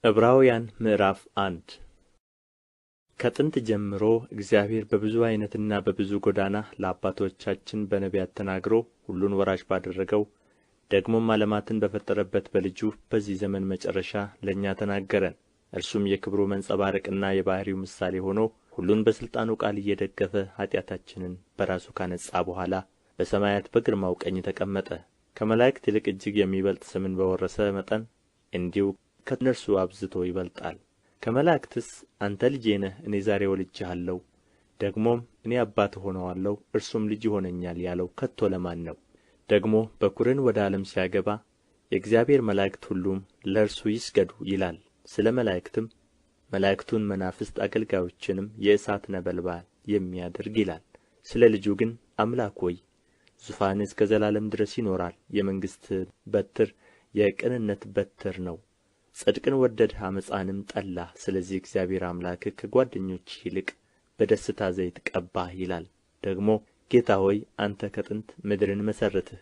ዕብራውያን ምዕራፍ 1 ከጥንት ጀምሮ እግዚአብሔር በብዙ ዓይነትና በብዙ ጎዳና ለአባቶቻችን በነቢያት ተናግሮ ሁሉን ወራሽ ባደረገው ደግሞም ዓለማትን በፈጠረበት በልጁ በዚህ ዘመን መጨረሻ ለእኛ ተናገረን። እርሱም የክብሩ መንጸባረቅና የባሕርዩ ምሳሌ ሆኖ ሁሉን በሥልጣኑ ቃል እየደገፈ ኃጢአታችንን በራሱ ካነጻ በኋላ በሰማያት በግርማው ቀኝ ተቀመጠ። ከመላእክት ይልቅ እጅግ የሚበልጥ ስምን በወረሰ መጠን እንዲሁ ከእነርሱ አብዝቶ ይበልጣል። ከመላእክትስ አንተ ልጄ ነህ፣ እኔ ዛሬ ወልጄሃለሁ፣ ደግሞም እኔ አባት እሆነዋለሁ፣ እርሱም ልጅ ይሆነኛል ያለው ከቶ ለማን ነው? ደግሞ በኵርን ወደ ዓለም ሲያገባ የእግዚአብሔር መላእክት ሁሉም ለእርሱ ይስገዱ ይላል። ስለ መላእክትም መላእክቱን መናፍስት አገልጋዮችንም የእሳት ነበልባል የሚያደርግ ይላል። ስለ ልጁ ግን አምላክ ሆይ ዙፋንህ እስከ ዘላለም ድረስ ይኖራል። የመንግሥትህ በትር የቅንነት በትር ነው። ጽድቅን ወደድህ ዓመፃንም ጠላህ። ስለዚህ እግዚአብሔር አምላክህ ከጓደኞችህ ይልቅ በደስታ ዘይት ቀባህ ይላል። ደግሞ ጌታ ሆይ አንተ ከጥንት ምድርን መሠረትህ፣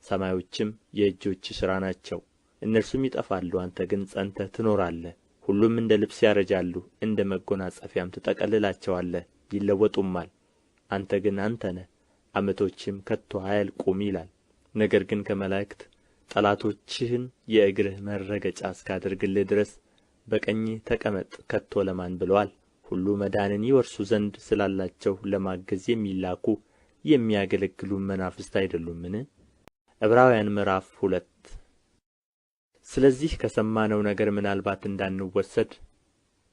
ሰማዮችም የእጆችህ ሥራ ናቸው። እነርሱም ይጠፋሉ፣ አንተ ግን ጸንተህ ትኖራለህ። ሁሉም እንደ ልብስ ያረጃሉ፣ እንደ መጐናጸፊያም ትጠቀልላቸዋለህ፣ ይለወጡማል። አንተ ግን አንተ ነህ፣ ዓመቶችም ከቶ አያልቁም ይላል። ነገር ግን ከመላእክት ጠላቶችህን የእግርህ መረገጫ እስካደርግልህ ድረስ በቀኜ ተቀመጥ ከቶ ለማን ብሎአል? ሁሉ መዳንን ይወርሱ ዘንድ ስላላቸው ለማገዝ የሚላኩ የሚያገለግሉም መናፍስት አይደሉምን? ዕብራውያን ምዕራፍ 2 ስለዚህ ከሰማነው ነገር ምናልባት እንዳንወሰድ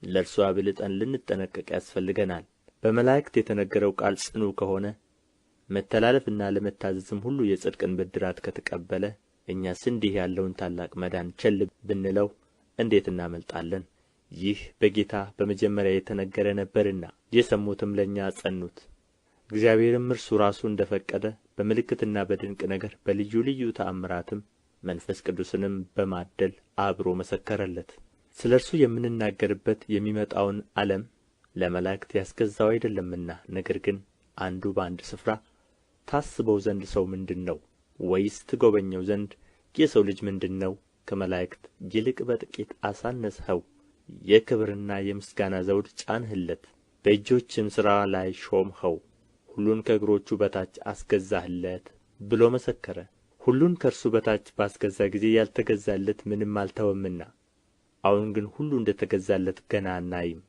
ለእርሱ አብልጠን ልንጠነቀቅ ያስፈልገናል። በመላእክት የተነገረው ቃል ጽኑ ከሆነ መተላለፍና ለመታዘዝም ሁሉ የጽድቅን ብድራት ከተቀበለ እኛስ እንዲህ ያለውን ታላቅ መዳን ቸል ብንለው እንዴት እናመልጣለን? ይህ በጌታ በመጀመሪያ የተነገረ ነበርና የሰሙትም ለእኛ አጸኑት። እግዚአብሔርም እርሱ ራሱ እንደ ፈቀደ በምልክትና በድንቅ ነገር በልዩ ልዩ ተአምራትም መንፈስ ቅዱስንም በማደል አብሮ መሰከረለት። ስለ እርሱ የምንናገርበት የሚመጣውን ዓለም ለመላእክት ያስገዛው አይደለምና፣ ነገር ግን አንዱ በአንድ ስፍራ ታስበው ዘንድ ሰው ምንድን ነው? ወይስ ትጐበኘው ዘንድ የሰው ልጅ ምንድን ነው? ከመላእክት ይልቅ በጥቂት አሳነስኸው፣ የክብርና የምስጋና ዘውድ ጫንህለት፣ በእጆችም ሥራ ላይ ሾምኸው፣ ሁሉን ከእግሮቹ በታች አስገዛህለት ብሎ መሰከረ። ሁሉን ከእርሱ በታች ባስገዛ ጊዜ ያልተገዛለት ምንም አልተወምና፣ አሁን ግን ሁሉ እንደ ተገዛለት ገና አናይም።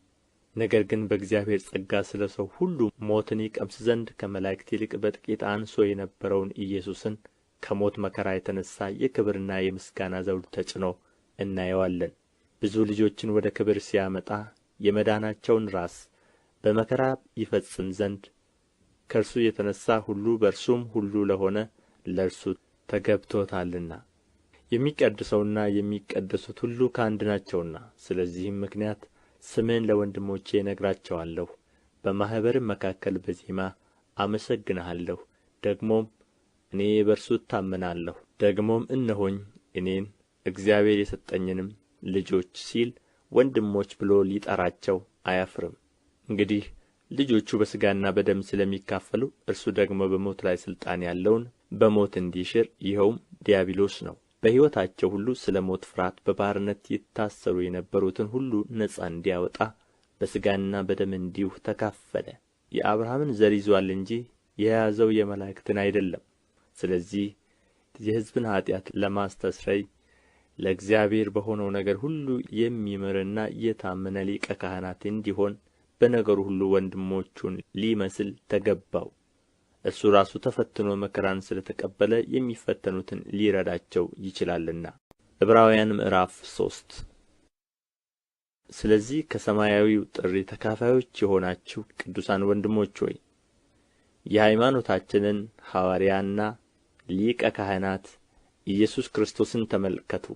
ነገር ግን በእግዚአብሔር ጸጋ ስለ ሰው ሁሉ ሞትን ይቀምስ ዘንድ ከመላእክት ይልቅ በጥቂት አንሶ የነበረውን ኢየሱስን ከሞት መከራ የተነሣ የክብርና የምስጋና ዘውድ ተጭኖ እናየዋለን። ብዙ ልጆችን ወደ ክብር ሲያመጣ የመዳናቸውን ራስ በመከራ ይፈጽም ዘንድ ከእርሱ የተነሣ ሁሉ በእርሱም ሁሉ ለሆነ ለእርሱ ተገብቶታልና። የሚቀድሰውና የሚቀደሱት ሁሉ ከአንድ ናቸውና፣ ስለዚህም ምክንያት ስምህን ለወንድሞቼ እነግራቸዋለሁ። በማኅበርም መካከል በዜማ አመሰግንሃለሁ። ደግሞም እኔ በእርሱ እታመናለሁ። ደግሞም እነሆኝ እኔን እግዚአብሔር የሰጠኝንም ልጆች ሲል ወንድሞች ብሎ ሊጠራቸው አያፍርም። እንግዲህ ልጆቹ በሥጋና በደም ስለሚካፈሉ እርሱ ደግሞ በሞት ላይ ሥልጣን ያለውን በሞት እንዲሽር ይኸውም ዲያብሎስ ነው። በሕይወታቸው ሁሉ ስለ ሞት ፍርሃት በባርነት ይታሰሩ የነበሩትን ሁሉ ነጻ እንዲያወጣ በሥጋና በደም እንዲሁ ተካፈለ። የአብርሃምን ዘር ይዞአል እንጂ የያዘው የመላእክትን አይደለም። ስለዚህ የሕዝብን ኃጢአት ለማስተስረይ ለእግዚአብሔር በሆነው ነገር ሁሉ የሚምርና የታመነ ሊቀ ካህናት እንዲሆን በነገሩ ሁሉ ወንድሞቹን ሊመስል ተገባው። እርሱ ራሱ ተፈትኖ መከራን ስለ ተቀበለ የሚፈተኑትን ሊረዳቸው ይችላልና። ዕብራውያን ምዕራፍ 3 ስለዚህ ከሰማያዊው ጥሪ ተካፋዮች የሆናችሁ ቅዱሳን ወንድሞች ሆይ የሃይማኖታችንን ሐዋርያና ሊቀ ካህናት ኢየሱስ ክርስቶስን ተመልከቱ።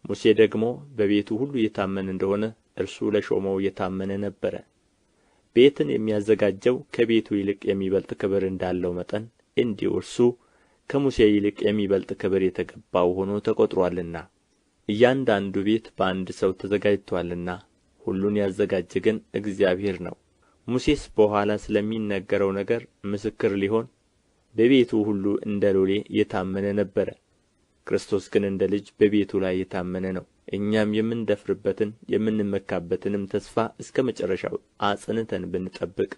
ሙሴ ደግሞ በቤቱ ሁሉ የታመነ እንደሆነ እርሱ ለሾመው የታመነ ነበረ። ቤትን የሚያዘጋጀው ከቤቱ ይልቅ የሚበልጥ ክብር እንዳለው መጠን እንዲሁ እርሱ ከሙሴ ይልቅ የሚበልጥ ክብር የተገባው ሆኖ ተቈጥሮአልና። እያንዳንዱ ቤት በአንድ ሰው ተዘጋጅቶአልና ሁሉን ያዘጋጀ ግን እግዚአብሔር ነው። ሙሴስ በኋላ ስለሚነገረው ነገር ምስክር ሊሆን በቤቱ ሁሉ እንደ ሎሌ የታመነ ነበረ። ክርስቶስ ግን እንደ ልጅ በቤቱ ላይ የታመነ ነው። እኛም የምንደፍርበትን የምንመካበትንም ተስፋ እስከ መጨረሻው አጽንተን ብንጠብቅ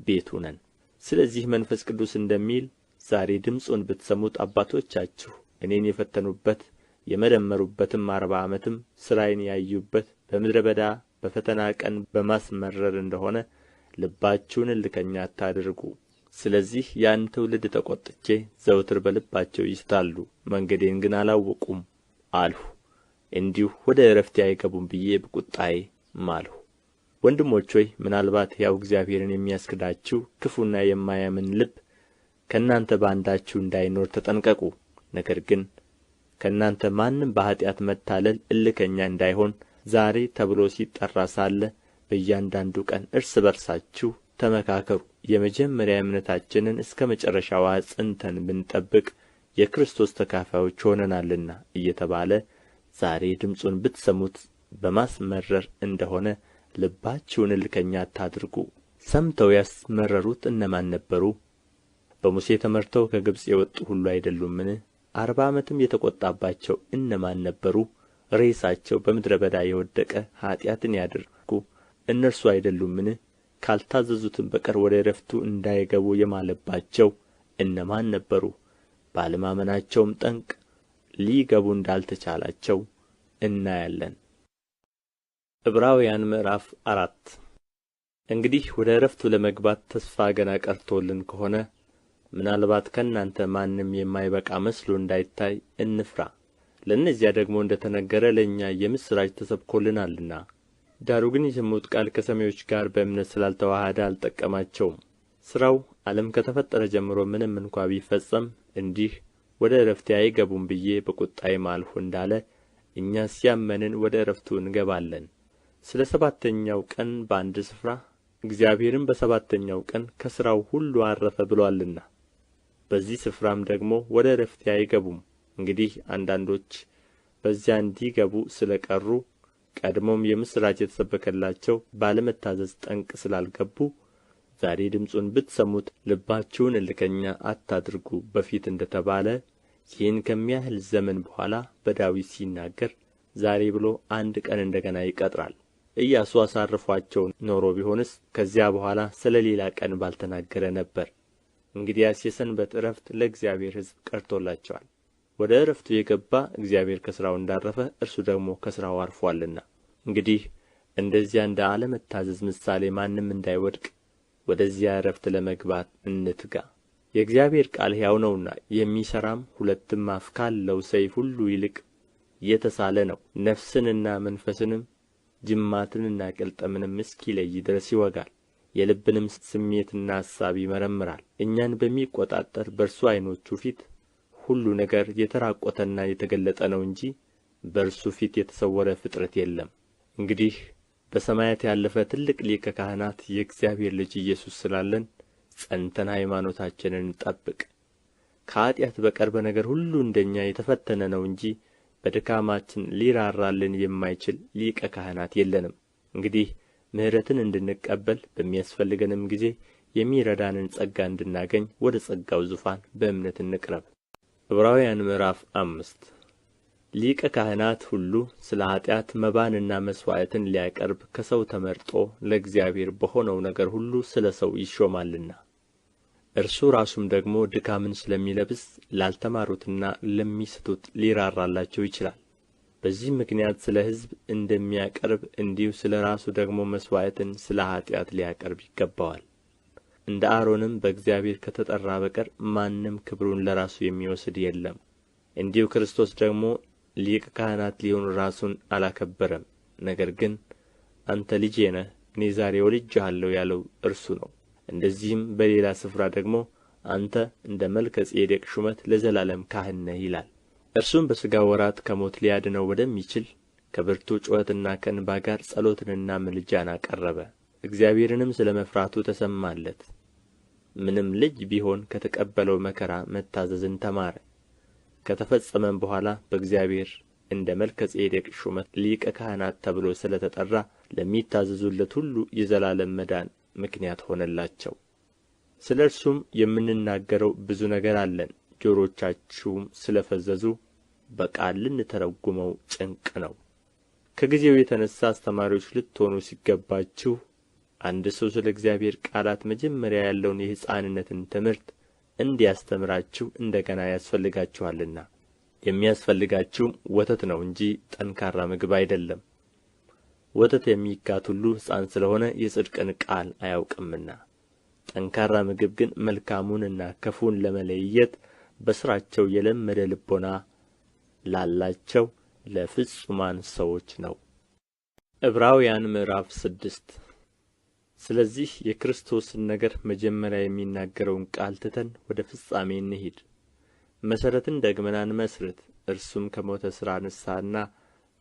ቤቱ ነን። ስለዚህ መንፈስ ቅዱስ እንደሚል ዛሬ ድምፁን ብትሰሙት አባቶቻችሁ እኔን የፈተኑበት የመረመሩበትም 40 ዓመትም ሥራዬን ያዩበት በምድረ በዳ በፈተና ቀን በማስመረር እንደሆነ ልባችሁን እልከኛ አታድርጉ። ስለዚህ ያን ትውልድ ተቈጥቼ ዘወትር በልባቸው ይስታሉ፣ መንገዴን ግን አላወቁም አልሁ። እንዲሁ ወደ ዕረፍቴ አይገቡም ብዬ በቍጣዬ ማልሁ። ወንድሞች ሆይ ምናልባት ሕያው እግዚአብሔርን የሚያስክዳችሁ ክፉና የማያምን ልብ ከእናንተ በአንዳችሁ እንዳይኖር ተጠንቀቁ። ነገር ግን ከእናንተ ማንም በኃጢአት መታለል እልከኛ እንዳይሆን ዛሬ ተብሎ ሲጠራ ሳለ በእያንዳንዱ ቀን እርስ በርሳችሁ ተመካከሩ። የመጀመሪያ እምነታችንን እስከ መጨረሻው አጽንተን ብንጠብቅ የክርስቶስ ተካፋዮች ሆነናልና እየተባለ ዛሬ ድምፁን ብትሰሙት በማስመረር እንደሆነ ልባችሁን እልከኛ አታድርጉ። ሰምተው ያስመረሩት እነማን ነበሩ? በሙሴ ተመርተው ከግብጽ የወጡ ሁሉ አይደሉምን? 40 ዓመትም የተቈጣባቸው እነማን ነበሩ? ሬሳቸው በምድረ በዳ የወደቀ ኃጢአትን ያደረጉ እነርሱ አይደሉምን? ካልታዘዙትም በቀር ወደ ዕረፍቱ እንዳይገቡ የማለባቸው እነማን ነበሩ? ባለማመናቸውም ጠንቅ ሊገቡ እንዳልተቻላቸው እናያለን። ዕብራውያን ምዕራፍ 4 እንግዲህ ወደ ዕረፍቱ ለመግባት ተስፋ ገና ቀርቶልን ከሆነ ምናልባት ከእናንተ ማንም የማይበቃ መስሎ እንዳይታይ እንፍራ። ለእነዚያ ደግሞ እንደ ተነገረ ለእኛ የምሥራች ተሰብኮልናልና። ዳሩ ግን የሰሙት ቃል ከሰሚዎች ጋር በእምነት ስላልተዋሃደ አልጠቀማቸውም። ሥራው ዓለም ከተፈጠረ ጀምሮ ምንም እንኳ ቢፈጸም እንዲህ ወደ ዕረፍቴ አይገቡም ብዬ በቍጣዬ ማልሁ እንዳለ እኛስ ያመንን ወደ ዕረፍቱ እንገባለን። ስለ ሰባተኛው ቀን በአንድ ስፍራ እግዚአብሔርም በሰባተኛው ቀን ከሥራው ሁሉ ዐረፈ ብሎአልና፣ በዚህ ስፍራም ደግሞ ወደ ዕረፍቴ አይገቡም። እንግዲህ አንዳንዶች በዚያ እንዲገቡ ስለ ቀሩ ቀድሞም የምሥራች የተሰበከላቸው ባለመታዘዝ ጠንቅ ስላልገቡ ዛሬ ድምፁን ብትሰሙት ልባችሁን እልከኛ አታድርጉ በፊት እንደ ተባለ ይህን ከሚያህል ዘመን በኋላ በዳዊት ሲናገር ዛሬ ብሎ አንድ ቀን እንደ ገና ይቀጥራል። ኢያሱ አሳርፏቸው ኖሮ ቢሆንስ ከዚያ በኋላ ስለ ሌላ ቀን ባልተናገረ ነበር። እንግዲያስ የሰንበት ዕረፍት ለእግዚአብሔር ሕዝብ ቀርቶላቸዋል። ወደ ዕረፍቱ የገባ እግዚአብሔር ከሥራው እንዳረፈ እርሱ ደግሞ ከሥራው አርፎአልና። እንግዲህ እንደዚያ እንደ አለመታዘዝ ምሳሌ ማንም እንዳይወድቅ ወደዚያ ዕረፍት ለመግባት እንትጋ። የእግዚአብሔር ቃል ሕያው ነውና የሚሠራም ሁለትም አፍ ካለው ሰይፍ ሁሉ ይልቅ የተሳለ ነው፣ ነፍስንና መንፈስንም ጅማትንና ቅልጥምንም እስኪለይ ድረስ ይወጋል፣ የልብንም ስሜትና አሳብ ይመረምራል። እኛን በሚቆጣጠር በእርሱ ዓይኖቹ ፊት ሁሉ ነገር የተራቆተና የተገለጠ ነው እንጂ በእርሱ ፊት የተሰወረ ፍጥረት የለም። እንግዲህ በሰማያት ያለፈ ትልቅ ሊቀ ካህናት የእግዚአብሔር ልጅ ኢየሱስ ስላለን ጸንተን ሃይማኖታችንን እንጠብቅ። ከኃጢአት በቀር በነገር ሁሉ እንደ እኛ የተፈተነ ነው እንጂ በድካማችን ሊራራልን የማይችል ሊቀ ካህናት የለንም። እንግዲህ ምሕረትን እንድንቀበል በሚያስፈልገንም ጊዜ የሚረዳንን ጸጋ እንድናገኝ ወደ ጸጋው ዙፋን በእምነት እንቅረብ። ዕብራውያን ምዕራፍ 5 ሊቀ ካህናት ሁሉ ስለ ኃጢአት መባንና መሥዋዕትን ሊያቀርብ ከሰው ተመርጦ ለእግዚአብሔር በሆነው ነገር ሁሉ ስለ ሰው ይሾማልና፣ እርሱ ራሱም ደግሞ ድካምን ስለሚለብስ ላልተማሩትና ለሚስቱት ሊራራላቸው ይችላል። በዚህም ምክንያት ስለ ሕዝብ እንደሚያቀርብ እንዲሁ ስለ ራሱ ደግሞ መሥዋዕትን ስለ ኃጢአት ሊያቀርብ ይገባዋል። እንደ አሮንም በእግዚአብሔር ከተጠራ በቀር ማንም ክብሩን ለራሱ የሚወስድ የለም። እንዲሁ ክርስቶስ ደግሞ ሊቀ ካህናት ሊሆን ራሱን አላከበረም። ነገር ግን አንተ ልጄ ነህ፣ እኔ ዛሬ ወልጄሃለሁ ያለው እርሱ ነው። እንደዚህም በሌላ ስፍራ ደግሞ አንተ እንደ መልከ ጼዴቅ ሹመት ለዘላለም ካህን ነህ ይላል። እርሱም በሥጋ ወራት ከሞት ሊያድነው ወደሚችል ከብርቱ ጩኸትና ከእንባ ጋር ጸሎትንና ምልጃን አቀረበ። እግዚአብሔርንም ስለ መፍራቱ ተሰማለት። ምንም ልጅ ቢሆን ከተቀበለው መከራ መታዘዝን ተማረ። ከተፈጸመም በኋላ በእግዚአብሔር እንደ መልከ ጼዴቅ ሹመት ሊቀ ካህናት ተብሎ ስለ ተጠራ ለሚታዘዙለት ሁሉ የዘላለም መዳን ምክንያት ሆነላቸው። ስለ እርሱም የምንናገረው ብዙ ነገር አለን፣ ጆሮቻችሁም ስለ ፈዘዙ በቃል ልንተረጉመው ጭንቅ ነው። ከጊዜው የተነሣ አስተማሪዎች ልትሆኑ ሲገባችሁ አንድ ሰው ስለ እግዚአብሔር ቃላት መጀመሪያ ያለውን የሕፃንነትን ትምህርት እንዲያስተምራችሁ እንደ ገና ያስፈልጋችኋልና። የሚያስፈልጋችሁም ወተት ነው እንጂ ጠንካራ ምግብ አይደለም። ወተት የሚጋት ሁሉ ሕፃን ስለ ሆነ የጽድቅን ቃል አያውቅምና። ጠንካራ ምግብ ግን መልካሙንና ክፉውን ለመለየት በሥራቸው የለመደ ልቦና ላላቸው ለፍጹማን ሰዎች ነው። ዕብራውያን ምዕራፍ 6 ስለዚህ የክርስቶስን ነገር መጀመሪያ የሚናገረውን ቃል ትተን ወደ ፍጻሜ እንሂድ። መሠረትን ደግመን አንመሥርት። እርሱም ከሞተ ሥራ ንስሐና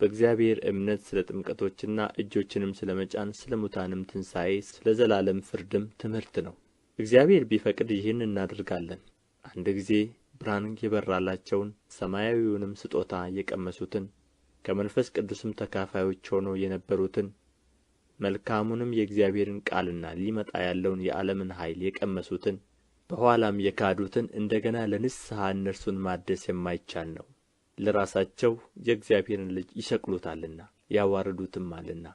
በእግዚአብሔር እምነት ስለ ጥምቀቶችና እጆችንም ስለ መጫን ስለ ሙታንም ትንሣኤ ስለ ዘላለም ፍርድም ትምህርት ነው። እግዚአብሔር ቢፈቅድ ይህን እናደርጋለን። አንድ ጊዜ ብርሃን የበራላቸውን ሰማያዊውንም ስጦታ የቀመሱትን ከመንፈስ ቅዱስም ተካፋዮች ሆነው የነበሩትን መልካሙንም የእግዚአብሔርን ቃልና ሊመጣ ያለውን የዓለምን ኃይል የቀመሱትን በኋላም የካዱትን እንደ ገና ለንስሐ እነርሱን ማደስ የማይቻል ነው። ለራሳቸው የእግዚአብሔርን ልጅ ይሰቅሉታልና ያዋርዱትማልና።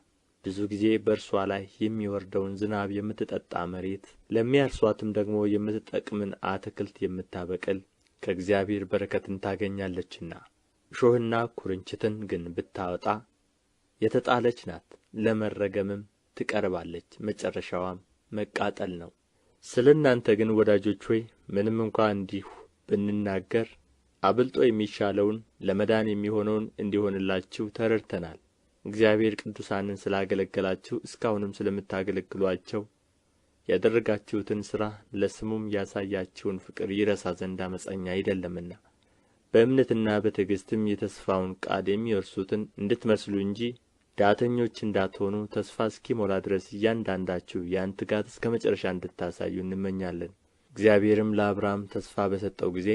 ብዙ ጊዜ በእርሷ ላይ የሚወርደውን ዝናብ የምትጠጣ መሬት፣ ለሚያርሷትም ደግሞ የምትጠቅምን አትክልት የምታበቅል ከእግዚአብሔር በረከትን ታገኛለችና። እሾህና ኵርንችትን ግን ብታወጣ የተጣለች ናት፣ ለመረገምም ትቀርባለች፣ መጨረሻዋም መቃጠል ነው። ስለ እናንተ ግን ወዳጆች ሆይ ምንም እንኳ እንዲሁ ብንናገር አብልጦ የሚሻለውን ለመዳን የሚሆነውን እንዲሆንላችሁ ተረድተናል። እግዚአብሔር ቅዱሳንን ስላገለገላችሁ እስካሁንም ስለምታገለግሉአቸው ያደረጋችሁትን ሥራ ለስሙም ያሳያችሁን ፍቅር ይረሳ ዘንድ ዓመፀኛ አይደለምና በእምነትና በትዕግሥትም የተስፋውን ቃል የሚወርሱትን እንድትመስሉ እንጂ ዳተኞች እንዳትሆኑ ተስፋ እስኪሞላ ድረስ እያንዳንዳችሁ ያን ትጋት እስከ መጨረሻ እንድታሳዩ እንመኛለን። እግዚአብሔርም ለአብርሃም ተስፋ በሰጠው ጊዜ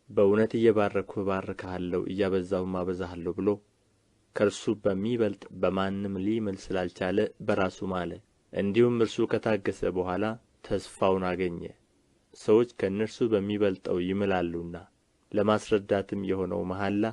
በእውነት እየባረክሁ እባርክሃለሁ እያበዛሁም አበዛሃለሁ ብሎ ከእርሱ በሚበልጥ በማንም ሊምል ስላልቻለ በራሱ ማለ። እንዲሁም እርሱ ከታገሠ በኋላ ተስፋውን አገኘ። ሰዎች ከእነርሱ በሚበልጠው ይምላሉና ለማስረዳትም የሆነው መሐላ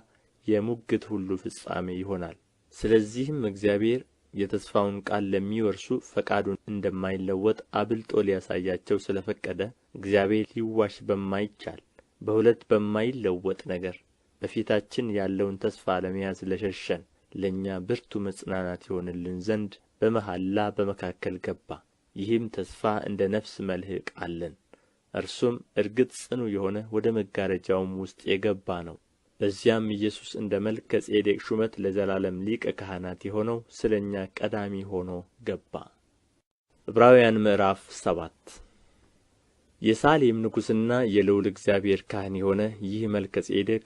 የሙግት ሁሉ ፍጻሜ ይሆናል። ስለዚህም እግዚአብሔር የተስፋውን ቃል ለሚወርሱ ፈቃዱን እንደማይለወጥ አብልጦ ሊያሳያቸው ስለ ፈቀደ እግዚአብሔር ሊዋሽ በማይቻል በሁለት በማይለወጥ ነገር በፊታችን ያለውን ተስፋ ለመያዝ ለሸሸን ለእኛ ብርቱ መጽናናት ይሆንልን ዘንድ በመሐላ በመካከል ገባ። ይህም ተስፋ እንደ ነፍስ መልሕቅ አለን። እርሱም እርግጥ ጽኑ የሆነ ወደ መጋረጃውም ውስጥ የገባ ነው። በዚያም ኢየሱስ እንደ መልከ ጼዴቅ ሹመት ለዘላለም ሊቀ ካህናት የሆነው ስለ እኛ ቀዳሚ ሆኖ ገባ። ዕብራውያን ምዕራፍ 7 የሳሌም ንጉሥና የልዑል እግዚአብሔር ካህን የሆነ ይህ መልከ ጼዴቅ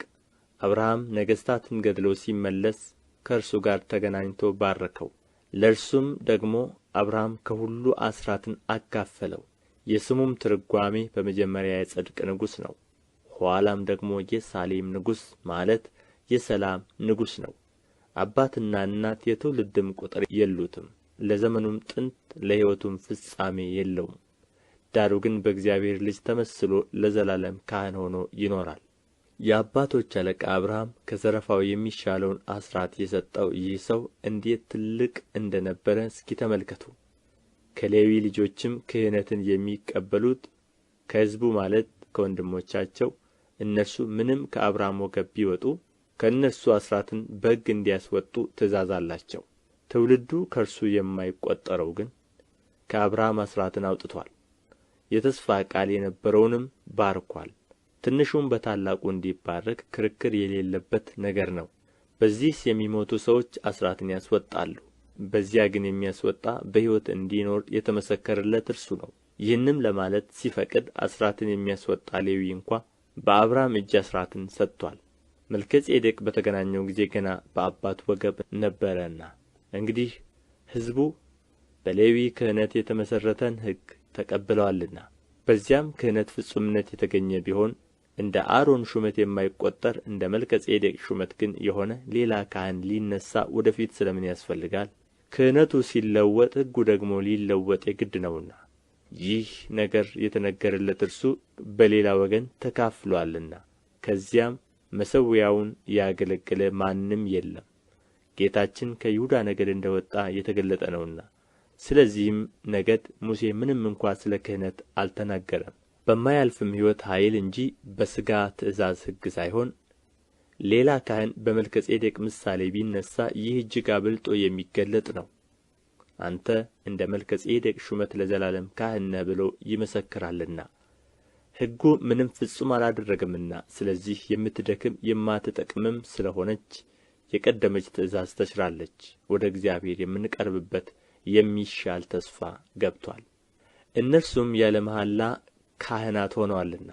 አብርሃም ነገሥታትን ገድሎ ሲመለስ ከእርሱ ጋር ተገናኝቶ ባረከው። ለእርሱም ደግሞ አብርሃም ከሁሉ አሥራትን አካፈለው። የስሙም ትርጓሜ በመጀመሪያ የጽድቅ ንጉሥ ነው፣ ኋላም ደግሞ የሳሌም ንጉሥ ማለት የሰላም ንጉሥ ነው። አባትና እናት የትውልድም ቁጥር የሉትም፣ ለዘመኑም ጥንት ለሕይወቱም ፍጻሜ የለውም። ዳሩ ግን በእግዚአብሔር ልጅ ተመስሎ ለዘላለም ካህን ሆኖ ይኖራል። የአባቶች አለቃ አብርሃም ከዘረፋው የሚሻለውን አሥራት የሰጠው ይህ ሰው እንዴት ትልቅ እንደ ነበረ እስኪ ተመልከቱ። ከሌዊ ልጆችም ክህነትን የሚቀበሉት ከሕዝቡ ማለት ከወንድሞቻቸው እነርሱ ምንም ከአብርሃም ወገብ ቢወጡ ከእነርሱ አሥራትን በሕግ እንዲያስወጡ ትእዛዝ አላቸው። ትውልዱ ከእርሱ የማይቈጠረው ግን ከአብርሃም አሥራትን አውጥቶአል፣ የተስፋ ቃል የነበረውንም ባርኮአል። ትንሹም በታላቁ እንዲባረክ ክርክር የሌለበት ነገር ነው። በዚህስ የሚሞቱ ሰዎች አሥራትን ያስወጣሉ፣ በዚያ ግን የሚያስወጣ በሕይወት እንዲኖር የተመሰከረለት እርሱ ነው። ይህንም ለማለት ሲፈቅድ አሥራትን የሚያስወጣ ሌዊ እንኳ በአብርሃም እጅ አሥራትን ሰጥቶአል። መልከ ጼዴቅ በተገናኘው ጊዜ ገና በአባቱ ወገብ ነበረና። እንግዲህ ሕዝቡ በሌዊ ክህነት የተመሠረተን ሕግ ተቀብለዋልና በዚያም ክህነት ፍጹምነት የተገኘ ቢሆን እንደ አሮን ሹመት የማይቈጠር እንደ መልከ ጼዴቅ ሹመት ግን የሆነ ሌላ ካህን ሊነሣ ወደ ፊት ስለ ምን ያስፈልጋል? ክህነቱ ሲለወጥ ሕጉ ደግሞ ሊለወጥ የግድ ነውና። ይህ ነገር የተነገረለት እርሱ በሌላ ወገን ተካፍሎአልና። ከዚያም መሠዊያውን ያገለገለ ማንም የለም። ጌታችን ከይሁዳ ነገድ እንደ ወጣ የተገለጠ ነውና። ስለዚህም ነገድ ሙሴ ምንም እንኳ ስለ ክህነት አልተናገረም፣ በማያልፍም ሕይወት ኃይል እንጂ በሥጋ ትእዛዝ ሕግ ሳይሆን ሌላ ካህን በመልከ ጼዴቅ ምሳሌ ቢነሣ ይህ እጅግ አብልጦ የሚገለጥ ነው። አንተ እንደ መልከ ጼዴቅ ሹመት ለዘላለም ካህን ነህ ብሎ ይመሰክራልና። ሕጉ ምንም ፍጹም አላደረገምና፣ ስለዚህ የምትደክም የማትጠቅምም ስለ ሆነች የቀደመች ትእዛዝ ተሽራለች፣ ወደ እግዚአብሔር የምንቀርብበት የሚሻል ተስፋ ገብቶአል። እነርሱም ያለ መሐላ ካህናት ሆነዋልና።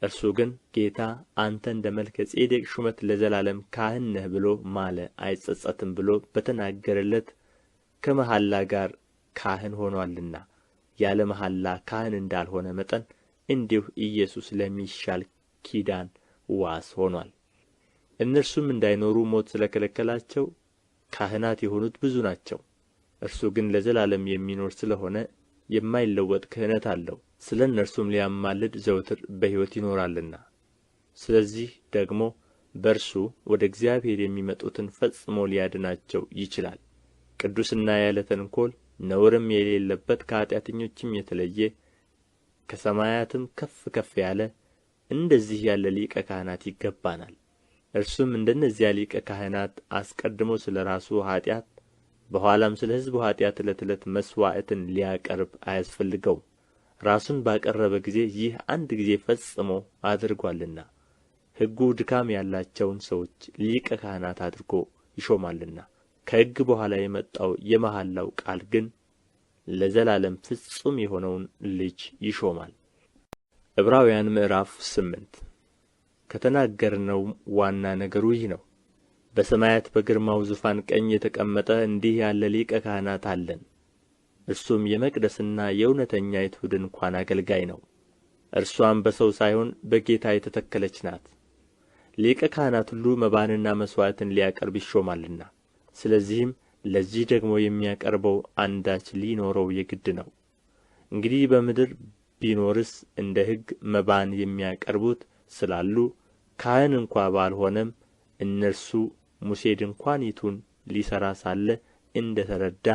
እርሱ ግን ጌታ አንተ እንደ መልከ ጼዴቅ ሹመት ለዘላለም ካህን ነህ ብሎ ማለ አይጸጸትም ብሎ በተናገረለት ከመሐላ ጋር ካህን ሆኖአልና። ያለ መሐላ ካህን እንዳልሆነ መጠን እንዲሁ ኢየሱስ ለሚሻል ኪዳን ዋስ ሆኖአል። እነርሱም እንዳይኖሩ ሞት ስለ ከለከላቸው ካህናት የሆኑት ብዙ ናቸው። እርሱ ግን ለዘላለም የሚኖር ስለ ሆነ የማይለወጥ ክህነት አለው፣ ስለ እነርሱም ሊያማልድ ዘወትር በሕይወት ይኖራልና። ስለዚህ ደግሞ በእርሱ ወደ እግዚአብሔር የሚመጡትን ፈጽሞ ሊያድናቸው ይችላል። ቅዱስና ያለ ተንኰል ነውርም የሌለበት ከኃጢአተኞችም የተለየ ከሰማያትም ከፍ ከፍ ያለ እንደዚህ ያለ ሊቀ ካህናት ይገባናል። እርሱም እንደነዚያ ሊቀ ካህናት አስቀድሞ ስለ ራሱ ኃጢአት በኋላም ስለ ሕዝቡ ኃጢአት ዕለት ዕለት መሥዋዕትን ሊያቀርብ አያስፈልገውም። ራሱን ባቀረበ ጊዜ ይህ አንድ ጊዜ ፈጽሞ አድርጓልና። ሕጉ ድካም ያላቸውን ሰዎች ሊቀ ካህናት አድርጎ ይሾማልና። ከሕግ በኋላ የመጣው የመሐላው ቃል ግን ለዘላለም ፍጹም የሆነውን ልጅ ይሾማል። ዕብራውያን ምዕራፍ 8 ከተናገርነውም ዋና ነገሩ ይህ ነው። በሰማያት በግርማው ዙፋን ቀኝ የተቀመጠ እንዲህ ያለ ሊቀ ካህናት አለን። እርሱም የመቅደስና የእውነተኛይቱ ድንኳን አገልጋይ ነው። እርሷም በሰው ሳይሆን በጌታ የተተከለች ናት። ሊቀ ካህናት ሁሉ መባንና መሥዋዕትን ሊያቀርብ ይሾማልና፣ ስለዚህም ለዚህ ደግሞ የሚያቀርበው አንዳች ሊኖረው የግድ ነው። እንግዲህ በምድር ቢኖርስ እንደ ሕግ መባን የሚያቀርቡት ስላሉ ካህን እንኳ ባልሆነም እነርሱ ሙሴ ድንኳኒቱን ሊሠራ ሳለ እንደ ተረዳ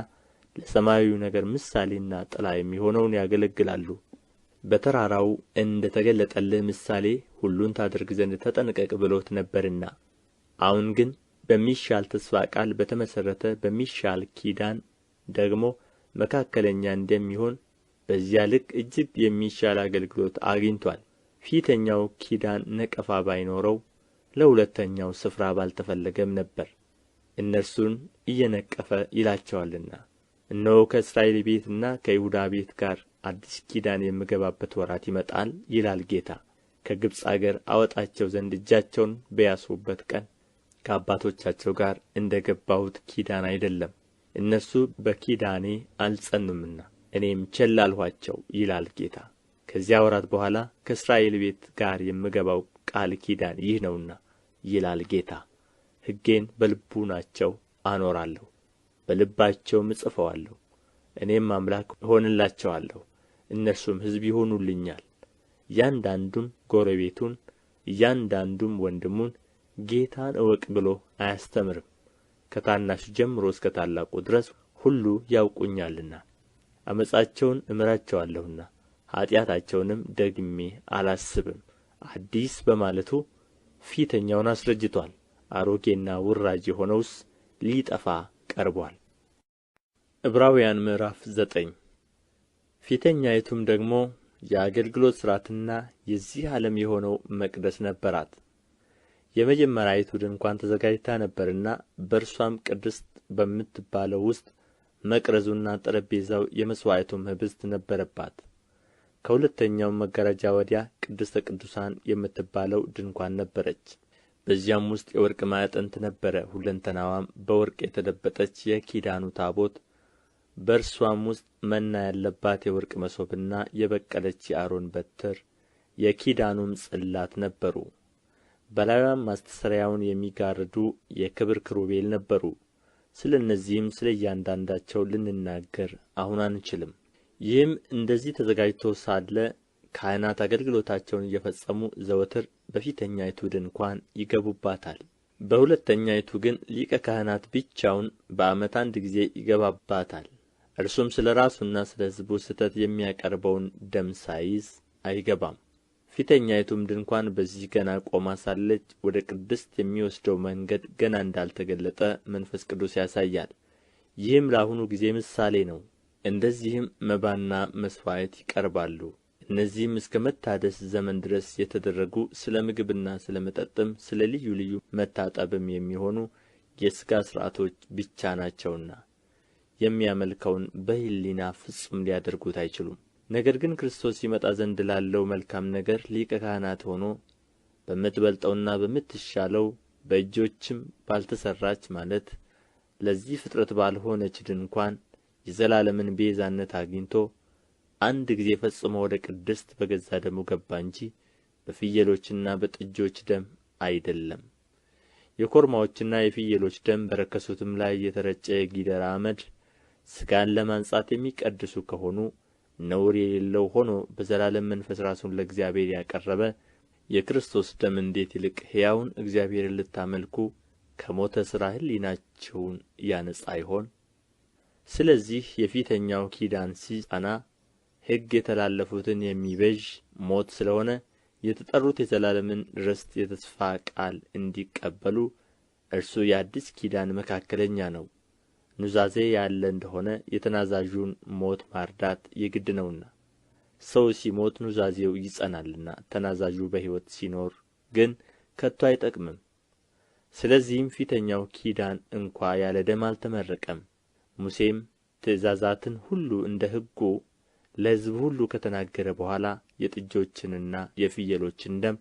ለሰማያዊው ነገር ምሳሌና ጥላ የሚሆነውን ያገለግላሉ። በተራራው እንደ ተገለጠልህ ምሳሌ ሁሉን ታደርግ ዘንድ ተጠንቀቅ ብሎት ነበርና፣ አሁን ግን በሚሻል ተስፋ ቃል በተመሠረተ በሚሻል ኪዳን ደግሞ መካከለኛ እንደሚሆን በዚያ ልክ እጅግ የሚሻል አገልግሎት አግኝቶአል። ፊተኛው ኪዳን ነቀፋ ባይኖረው ለሁለተኛው ስፍራ ባልተፈለገም ነበር፣ እነርሱን እየነቀፈ ይላቸዋልና። እነሆ ከእስራኤል ቤትና ከይሁዳ ቤት ጋር አዲስ ኪዳን የምገባበት ወራት ይመጣል ይላል ጌታ። ከግብፅ አገር አወጣቸው ዘንድ እጃቸውን በያዝሁበት ቀን ከአባቶቻቸው ጋር እንደ ገባሁት ኪዳን አይደለም፣ እነርሱ በኪዳኔ አልጸኑምና እኔም ቸል አልኋቸው ይላል ጌታ። ከዚያ ወራት በኋላ ከእስራኤል ቤት ጋር የምገባው ቃል ኪዳን ይህ ነውና ይላል ጌታ፣ ሕጌን በልቡናቸው አኖራለሁ፣ በልባቸውም እጽፈዋለሁ። እኔም አምላክ እሆንላቸዋለሁ፣ እነርሱም ሕዝብ ይሆኑልኛል። እያንዳንዱም ጎረቤቱን እያንዳንዱም ወንድሙን ጌታን እወቅ ብሎ አያስተምርም፣ ከታናሹ ጀምሮ እስከ ታላቁ ድረስ ሁሉ ያውቁኛልና። ዓመፃቸውን እምራቸዋለሁና ኃጢአታቸውንም ደግሜ አላስብም። አዲስ በማለቱ ፊተኛውን አስረጅቶአል፣ አሮጌና ውራጅ የሆነውስ ሊጠፋ ቀርቦአል። ዕብራውያን ምዕራፍ 9 ፊተኛይቱም ደግሞ የአገልግሎት ሥርዓትና የዚህ ዓለም የሆነው መቅደስ ነበራት። የመጀመሪያይቱ ድንኳን ተዘጋጅታ ነበርና በእርሷም ቅድስት በምትባለው ውስጥ መቅረዙና ጠረጴዛው የመሥዋዕቱም ኅብስት ነበረባት። ከሁለተኛውም መጋረጃ ወዲያ ቅድስተ ቅዱሳን የምትባለው ድንኳን ነበረች። በዚያም ውስጥ የወርቅ ማዕጠንት ነበረ፣ ሁለንተናዋም በወርቅ የተለበጠች የኪዳኑ ታቦት፣ በእርሷም ውስጥ መና ያለባት የወርቅ መሶብና የበቀለች የአሮን በትር፣ የኪዳኑም ጽላት ነበሩ። በላዩም ማስተስረያውን የሚጋርዱ የክብር ኪሩቤል ነበሩ። ስለ እነዚህም ስለ እያንዳንዳቸው ልንናገር አሁን አንችልም። ይህም እንደዚህ ተዘጋጅቶ ሳለ ካህናት አገልግሎታቸውን እየፈጸሙ ዘወትር በፊተኛይቱ ድንኳን ይገቡባታል። በሁለተኛይቱ ግን ሊቀ ካህናት ብቻውን በዓመት አንድ ጊዜ ይገባባታል። እርሱም ስለ ራሱና ስለ ሕዝቡ ስሕተት የሚያቀርበውን ደም ሳይዝ አይገባም። ፊተኛይቱም ድንኳን በዚህ ገና ቆማ ሳለች ወደ ቅድስት የሚወስደው መንገድ ገና እንዳልተገለጠ መንፈስ ቅዱስ ያሳያል። ይህም ለአሁኑ ጊዜ ምሳሌ ነው። እንደዚህም መባና መሥዋዕት ይቀርባሉ። እነዚህም እስከ መታደስ ዘመን ድረስ የተደረጉ ስለ ምግብና ስለ መጠጥም ስለ ልዩ ልዩ መታጠብም የሚሆኑ የሥጋ ሥርዓቶች ብቻ ናቸውና የሚያመልከውን በሕሊና ፍጹም ሊያደርጉት አይችሉም። ነገር ግን ክርስቶስ ይመጣ ዘንድ ላለው መልካም ነገር ሊቀ ካህናት ሆኖ በምትበልጠውና በምትሻለው በእጆችም ባልተሠራች ማለት ለዚህ ፍጥረት ባልሆነች ድንኳን የዘላለምን ቤዛነት አግኝቶ አንድ ጊዜ ፈጽሞ ወደ ቅድስት በገዛ ደሙ ገባ እንጂ በፍየሎችና በጥጆች ደም አይደለም። የኮርማዎችና የፍየሎች ደም በረከሱትም ላይ የተረጨ የጊደር አመድ ሥጋን ለማንጻት የሚቀድሱ ከሆኑ ነውር የሌለው ሆኖ በዘላለም መንፈስ ራሱን ለእግዚአብሔር ያቀረበ የክርስቶስ ደም እንዴት ይልቅ ሕያውን እግዚአብሔርን ልታመልኩ ከሞተ ሥራ ሕሊናችሁን ያነጻ ይሆን? ስለዚህ የፊተኛው ኪዳን ሲጸና ሕግ የተላለፉትን የሚቤዥ ሞት ስለ ሆነ የተጠሩት የዘላለምን ርስት የተስፋ ቃል እንዲቀበሉ እርሱ የአዲስ ኪዳን መካከለኛ ነው። ኑዛዜ ያለ እንደሆነ የተናዛዡን ሞት ማርዳት የግድ ነውና፣ ሰው ሲሞት ኑዛዜው ይጸናልና፣ ተናዛዡ በሕይወት ሲኖር ግን ከቶ አይጠቅምም። ስለዚህም ፊተኛው ኪዳን እንኳ ያለ ደም አልተመረቀም። ሙሴም ትእዛዛትን ሁሉ እንደ ሕጉ ለሕዝብ ሁሉ ከተናገረ በኋላ የጥጆችንና የፍየሎችን ደም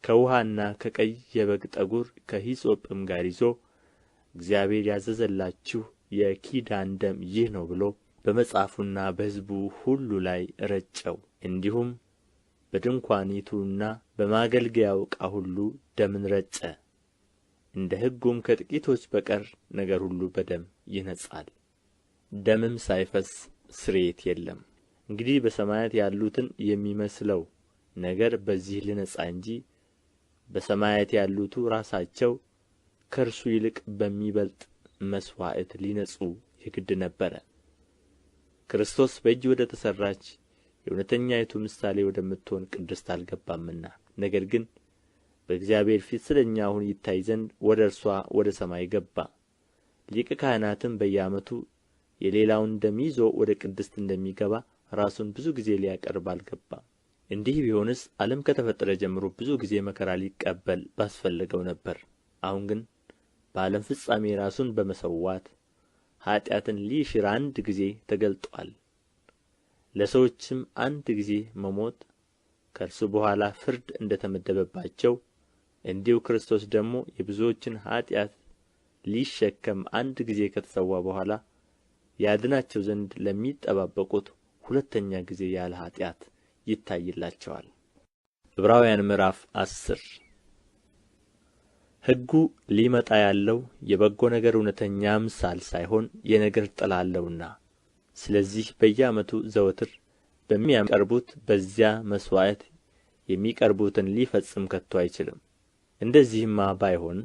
ከውኃና ከቀይ የበግ ጠጕር ከሂሶጵም ጋር ይዞ እግዚአብሔር ያዘዘላችሁ የኪዳን ደም ይህ ነው ብሎ በመጽሐፉና በሕዝቡ ሁሉ ላይ ረጨው። እንዲሁም በድንኳኒቱና በማገልገያው ዕቃ ሁሉ ደምን ረጨ። እንደ ሕጉም ከጥቂቶች በቀር ነገር ሁሉ በደም ይነጻል፣ ደምም ሳይፈስ ስርየት የለም። እንግዲህ በሰማያት ያሉትን የሚመስለው ነገር በዚህ ሊነጻ እንጂ በሰማያት ያሉቱ ራሳቸው ከእርሱ ይልቅ በሚበልጥ መሥዋዕት ሊነጹ የግድ ነበረ። ክርስቶስ በእጅ ወደ ተሠራች የእውነተኛይቱ ምሳሌ ወደምትሆን ቅድስት አልገባምና፣ ነገር ግን በእግዚአብሔር ፊት ስለ እኛ አሁን ይታይ ዘንድ ወደ እርሷ ወደ ሰማይ ገባ። ሊቀ ካህናትም በየዓመቱ የሌላውን ደም ይዞ ወደ ቅድስት እንደሚገባ ራሱን ብዙ ጊዜ ሊያቀርብ አልገባም። እንዲህ ቢሆንስ ዓለም ከተፈጠረ ጀምሮ ብዙ ጊዜ መከራ ሊቀበል ባስፈለገው ነበር። አሁን ግን በዓለም ፍጻሜ ራሱን በመሠዋት ኃጢአትን ሊሽር አንድ ጊዜ ተገልጦአል። ለሰዎችም አንድ ጊዜ መሞት ከእርሱ በኋላ ፍርድ እንደ ተመደበባቸው እንዲሁ ክርስቶስ ደግሞ የብዙዎችን ኃጢአት ሊሸከም አንድ ጊዜ ከተሰዋ በኋላ ያድናቸው ዘንድ ለሚጠባበቁት ሁለተኛ ጊዜ ያለ ኃጢአት ይታይላቸዋል። ዕብራውያን ምዕራፍ 10 ሕጉ ሊመጣ ያለው የበጎ ነገር እውነተኛ አምሳል ሳይሆን የነገር ጥላ አለውና፣ ስለዚህ በየዓመቱ ዘወትር በሚያቀርቡት በዚያ መሥዋዕት የሚቀርቡትን ሊፈጽም ከቶ አይችልም። እንደዚህማ ባይሆን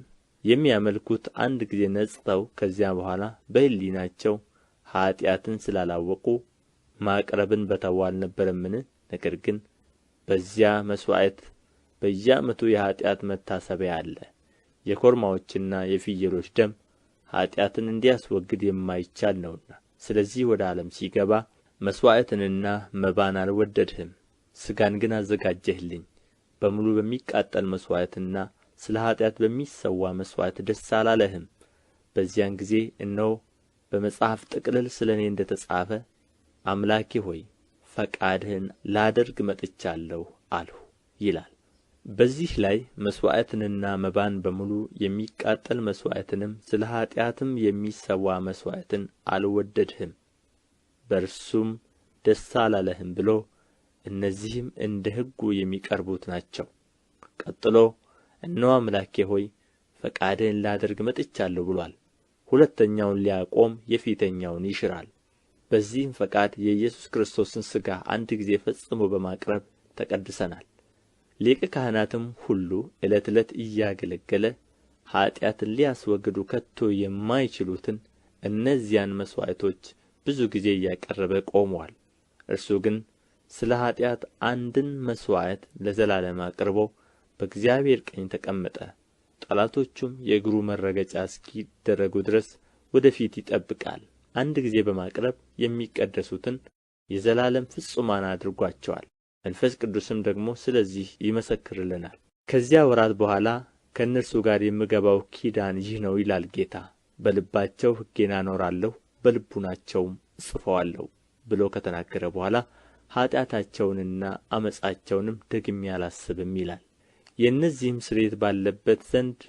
የሚያመልኩት አንድ ጊዜ ነጽተው ከዚያ በኋላ በሕሊናቸው ኃጢአትን ስላላወቁ ማቅረብን በተዉ አልነበረምን? ነገር ግን በዚያ መሥዋዕት በየዓመቱ የኃጢአት መታሰቢያ አለ። የኮርማዎችና የፍየሎች ደም ኃጢአትን እንዲያስወግድ የማይቻል ነውና፣ ስለዚህ ወደ ዓለም ሲገባ መሥዋዕትንና መባን አልወደድህም፣ ሥጋን ግን አዘጋጀህልኝ። በሙሉ በሚቃጠል መሥዋዕትና ስለ ኃጢአት በሚሰዋ መሥዋዕት ደስ አላለህም። በዚያን ጊዜ እነሆ በመጽሐፍ ጥቅልል ስለ እኔ እንደ ተጻፈ አምላኬ ሆይ ፈቃድህን ላደርግ መጥቻለሁ አልሁ ይላል። በዚህ ላይ መሥዋዕትንና መባን በሙሉ የሚቃጠል መሥዋዕትንም ስለ ኃጢአትም የሚሰዋ መሥዋዕትን አልወደድህም፣ በእርሱም ደስ አላለህም ብሎ እነዚህም እንደ ሕጉ የሚቀርቡት ናቸው። ቀጥሎ እነሆ አምላኬ ሆይ ፈቃድህን ላደርግ መጥቻለሁ ብሎአል። ሁለተኛውን ሊያቆም የፊተኛውን ይሽራል። በዚህም ፈቃድ የኢየሱስ ክርስቶስን ሥጋ አንድ ጊዜ ፈጽሞ በማቅረብ ተቀድሰናል። ሊቀ ካህናትም ሁሉ ዕለት ዕለት እያገለገለ ኃጢአትን ሊያስወግዱ ከቶ የማይችሉትን እነዚያን መሥዋዕቶች ብዙ ጊዜ እያቀረበ ቆሞአል። እርሱ ግን ስለ ኃጢአት አንድን መሥዋዕት ለዘላለም አቅርቦ በእግዚአብሔር ቀኝ ተቀመጠ። ጠላቶቹም የእግሩ መረገጫ እስኪደረጉ ድረስ ወደ ፊት ይጠብቃል። አንድ ጊዜ በማቅረብ የሚቀደሱትን የዘላለም ፍጹማን አድርጓቸዋል። መንፈስ ቅዱስም ደግሞ ስለዚህ ይመሰክርልናል። ከዚያ ወራት በኋላ ከእነርሱ ጋር የምገባው ኪዳን ይህ ነው ይላል ጌታ፣ በልባቸው ሕጌን አኖራለሁ በልቡናቸውም እጽፈዋለሁ ብሎ ከተናገረ በኋላ ኃጢአታቸውንና ዓመፃቸውንም ደግሜ አላስብም ይላል። የእነዚህም ስርየት ባለበት ዘንድ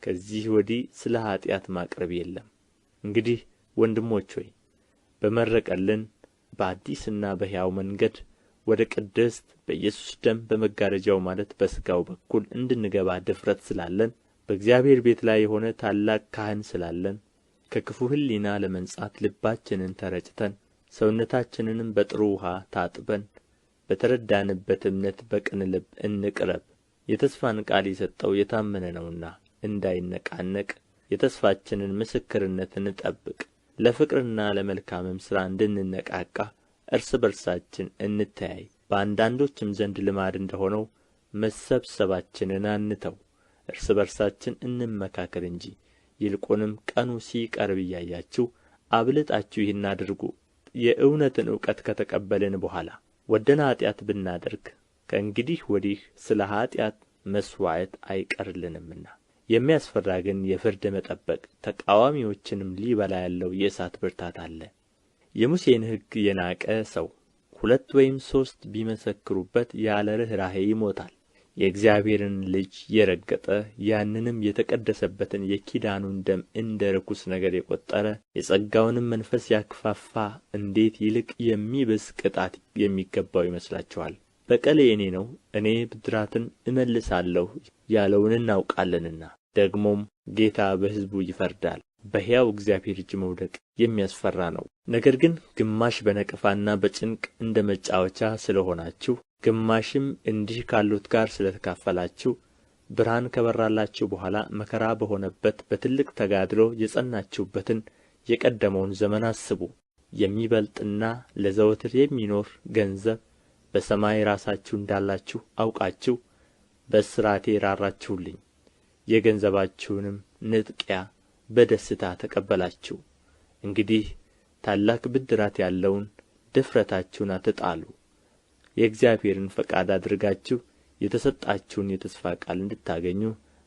ከዚህ ወዲህ ስለ ኃጢአት ማቅረብ የለም። እንግዲህ ወንድሞች ሆይ በመረቀልን በአዲስና በሕያው መንገድ ወደ ቅድስት በኢየሱስ ደም በመጋረጃው ማለት በሥጋው በኩል እንድንገባ ድፍረት ስላለን በእግዚአብሔር ቤት ላይ የሆነ ታላቅ ካህን ስላለን ከክፉ ሕሊና ለመንጻት ልባችንን ተረጭተን ሰውነታችንንም በጥሩ ውኃ ታጥበን በተረዳንበት እምነት በቅን ልብ እንቅረብ። የተስፋን ቃል የሰጠው የታመነ ነውና እንዳይነቃነቅ የተስፋችንን ምስክርነት እንጠብቅ። ለፍቅርና ለመልካምም ሥራ እንድንነቃቃ እርስ በርሳችን እንተያይ። በአንዳንዶችም ዘንድ ልማድ እንደሆነው መሰብሰባችንን አንተው፣ እርስ በርሳችን እንመካከር እንጂ ይልቁንም ቀኑ ሲቀርብ እያያችሁ አብልጣችሁ ይህን አድርጉ። የእውነትን እውቀት ከተቀበልን በኋላ ወደን ኃጢአት ብናደርግ ከእንግዲህ ወዲህ ስለ ኃጢአት መሥዋዕት አይቀርልንምና። የሚያስፈራ ግን የፍርድ መጠበቅ ተቃዋሚዎችንም ሊበላ ያለው የእሳት ብርታት አለ። የሙሴን ሕግ የናቀ ሰው ሁለት ወይም ሦስት ቢመሰክሩበት ያለ ርኅራኄ ይሞታል። የእግዚአብሔርን ልጅ የረገጠ ያንንም የተቀደሰበትን የኪዳኑን ደም እንደ ርኩስ ነገር የቈጠረ የጸጋውንም መንፈስ ያክፋፋ እንዴት ይልቅ የሚብስ ቅጣት የሚገባው ይመስላችኋል? በቀል የእኔ ነው፣ እኔ ብድራትን እመልሳለሁ ያለውን እናውቃለንና። ደግሞም ጌታ በሕዝቡ ይፈርዳል። በሕያው እግዚአብሔር እጅ መውደቅ የሚያስፈራ ነው። ነገር ግን ግማሽ በነቀፋና በጭንቅ እንደ መጫወቻ ስለ ሆናችሁ ግማሽም እንዲህ ካሉት ጋር ስለ ተካፈላችሁ ብርሃን ከበራላችሁ በኋላ መከራ በሆነበት በትልቅ ተጋድሎ የጸናችሁበትን የቀደመውን ዘመን አስቡ። የሚበልጥና ለዘወትር የሚኖር ገንዘብ በሰማይ ራሳችሁ እንዳላችሁ አውቃችሁ በእስራቴ ራራችሁልኝ። የገንዘባችሁንም ንጥቂያ በደስታ ተቀበላችሁ። እንግዲህ ታላቅ ብድራት ያለውን ድፍረታችሁን አትጣሉ። የእግዚአብሔርን ፈቃድ አድርጋችሁ የተሰጣችሁን የተስፋ ቃል እንድታገኙ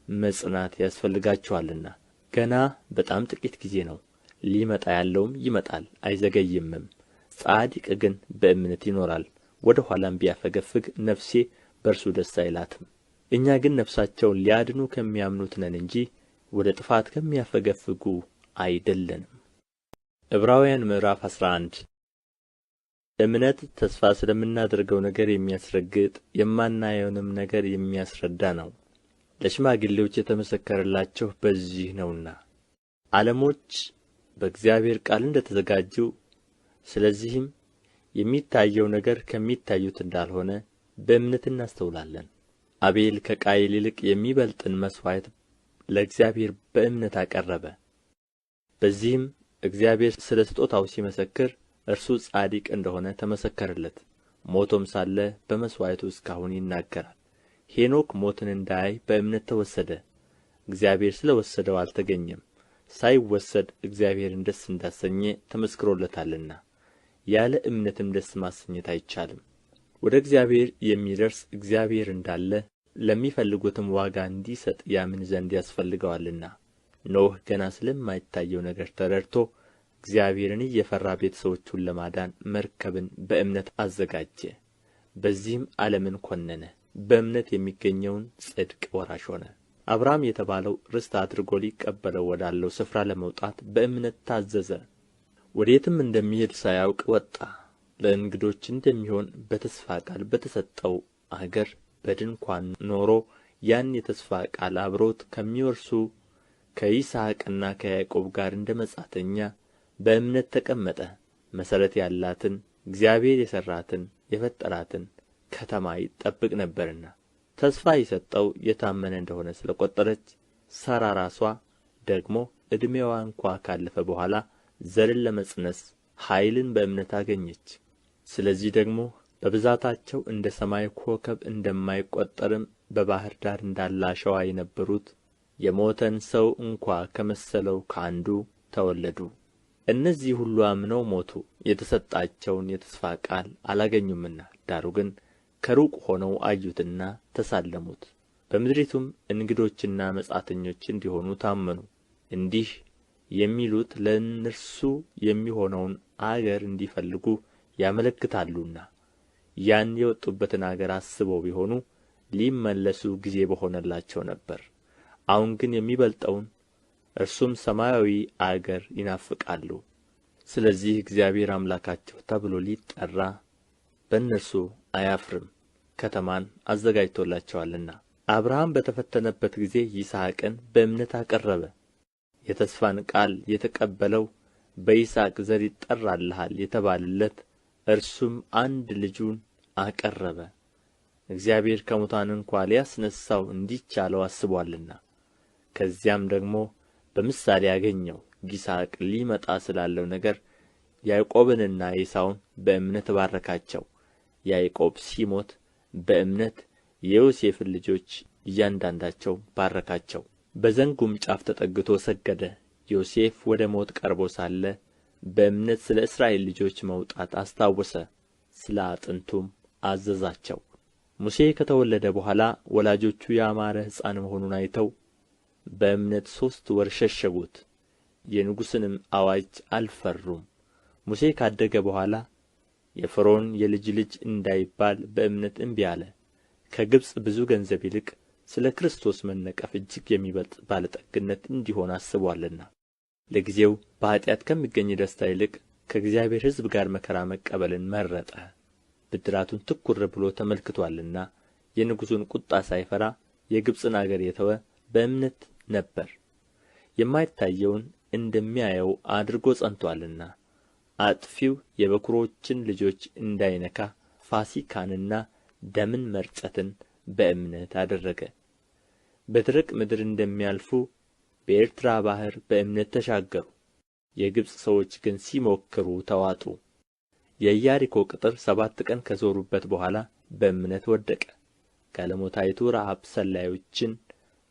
መጽናት ያስፈልጋችኋልና። ገና በጣም ጥቂት ጊዜ ነው፣ ሊመጣ ያለውም ይመጣል አይዘገይምም። ጻድቅ ግን በእምነት ይኖራል። ወደ ኋላም ቢያፈገፍግ ነፍሴ በእርሱ ደስ አይላትም። እኛ ግን ነፍሳቸውን ሊያድኑ ከሚያምኑት ነን እንጂ ወደ ጥፋት ከሚያፈገፍጉ አይደለንም። ዕብራውያን ምዕራፍ 11 እምነት ተስፋ ስለምናደርገው ነገር የሚያስረግጥ የማናየውንም ነገር የሚያስረዳ ነው። ለሽማግሌዎች የተመሰከረላቸው በዚህ ነውና። ዓለሞች በእግዚአብሔር ቃል እንደ ተዘጋጁ ስለዚህም የሚታየው ነገር ከሚታዩት እንዳልሆነ በእምነት እናስተውላለን። አቤል ከቃየል ይልቅ የሚበልጥን መሥዋዕት ለእግዚአብሔር በእምነት አቀረበ። በዚህም እግዚአብሔር ስለ ስጦታው ሲመሰክር እርሱ ጻድቅ እንደሆነ ተመሰከረለት። ሞቶም ሳለ በመሥዋዕቱ እስካሁን ይናገራል። ሄኖክ ሞትን እንዳያይ በእምነት ተወሰደ፣ እግዚአብሔር ስለ ወሰደው አልተገኘም። ሳይወሰድ እግዚአብሔርን ደስ እንዳሰኘ ተመስክሮለታልና። ያለ እምነትም ደስ ማሰኘት አይቻልም። ወደ እግዚአብሔር የሚደርስ እግዚአብሔር እንዳለ ለሚፈልጉትም ዋጋ እንዲሰጥ ያምን ዘንድ ያስፈልገዋልና። ኖኅ ገና ስለማይታየው ነገር ተረድቶ እግዚአብሔርን እየፈራ ቤተ ሰዎቹን ለማዳን መርከብን በእምነት አዘጋጀ። በዚህም ዓለምን ኰነነ፣ በእምነት የሚገኘውን ጽድቅ ወራሽ ሆነ። አብርሃም የተባለው ርስት አድርጎ ሊቀበለው ወዳለው ስፍራ ለመውጣት በእምነት ታዘዘ። ወዴትም እንደሚሄድ ሳያውቅ ወጣ። ለእንግዶች እንደሚሆን በተስፋ ቃል በተሰጠው አገር በድንኳን ኖሮ ያን የተስፋ ቃል አብሮት ከሚወርሱ ከይስሐቅና ከያዕቆብ ጋር እንደ መጻተኛ በእምነት ተቀመጠ። መሠረት ያላትን እግዚአብሔር የሠራትን የፈጠራትን ከተማ ይጠብቅ ነበርና። ተስፋ የሰጠው የታመነ እንደሆነ ስለ ቈጠረች ሳራ ራሷ ደግሞ ዕድሜዋ እንኳ ካለፈ በኋላ ዘርን ለመፅነስ ኃይልን በእምነት አገኘች። ስለዚህ ደግሞ በብዛታቸው እንደ ሰማይ ኮከብ እንደማይቈጠርም በባሕር ዳር እንዳለ አሸዋ የነበሩት የሞተን ሰው እንኳ ከመሰለው ከአንዱ ተወለዱ። እነዚህ ሁሉ አምነው ሞቱ፣ የተሰጣቸውን የተስፋ ቃል አላገኙምና። ዳሩ ግን ከሩቅ ሆነው አዩትና ተሳለሙት። በምድሪቱም እንግዶችና መጻተኞች እንዲሆኑ ታመኑ። እንዲህ የሚሉት ለእነርሱ የሚሆነውን አገር እንዲፈልጉ ያመለክታሉና ያን የወጡበትን አገር አስበው ቢሆኑ ሊመለሱ ጊዜ በሆነላቸው ነበር። አሁን ግን የሚበልጠውን እርሱም ሰማያዊ አገር ይናፍቃሉ። ስለዚህ እግዚአብሔር አምላካቸው ተብሎ ሊጠራ በእነርሱ አያፍርም፣ ከተማን አዘጋጅቶላቸዋልና። አብርሃም በተፈተነበት ጊዜ ይስሐቅን በእምነት አቀረበ። የተስፋን ቃል የተቀበለው በይስሐቅ ዘር ይጠራልሃል የተባለለት እርሱም አንድ ልጁን አቀረበ። እግዚአብሔር ከሙታን እንኳ ሊያስነሣው እንዲቻለው አስቦአልና። ከዚያም ደግሞ በምሳሌ አገኘው። ይስሐቅ ሊመጣ ስላለው ነገር ያዕቆብንና ኤሳውን በእምነት ባረካቸው። ያዕቆብ ሲሞት በእምነት የዮሴፍን ልጆች እያንዳንዳቸው ባረካቸው። በዘንጉም ጫፍ ተጠግቶ ሰገደ። ዮሴፍ ወደ ሞት ቀርቦ ሳለ በእምነት ስለ እስራኤል ልጆች መውጣት አስታወሰ፣ ስለ አጥንቱም አዘዛቸው። ሙሴ ከተወለደ በኋላ ወላጆቹ ያማረ ሕፃን መሆኑን አይተው በእምነት 3 ወር ሸሸጉት፣ የንጉሥንም አዋጅ አልፈሩም። ሙሴ ካደገ በኋላ የፈርዖን የልጅ ልጅ እንዳይባል በእምነት እምቢ አለ። ከግብፅ ብዙ ገንዘብ ይልቅ ስለ ክርስቶስ መነቀፍ እጅግ የሚበልጥ ባለጠግነት እንዲሆን አስቦአልና። ለጊዜው በኃጢአት ከሚገኝ ደስታ ይልቅ ከእግዚአብሔር ሕዝብ ጋር መከራ መቀበልን መረጠ። ብድራቱን ትኵር ብሎ ተመልክቶአልና የንጉሡን ቁጣ ሳይፈራ የግብፅን አገር የተወ በእምነት ነበር። የማይታየውን እንደሚያየው አድርጎ ጸንቶአልና። አጥፊው የበኵሮችን ልጆች እንዳይነካ ፋሲካንና ደምን መርጨትን በእምነት አደረገ። በደረቅ ምድር እንደሚያልፉ በኤርትራ ባሕር በእምነት ተሻገሩ። የግብፅ ሰዎች ግን ሲሞክሩ ተዋጡ። የኢያሪኮ ቅጥር 7 ቀን ከዞሩበት በኋላ በእምነት ወደቀ። ጋለሞታይቱ ረዓብ ሰላዮችን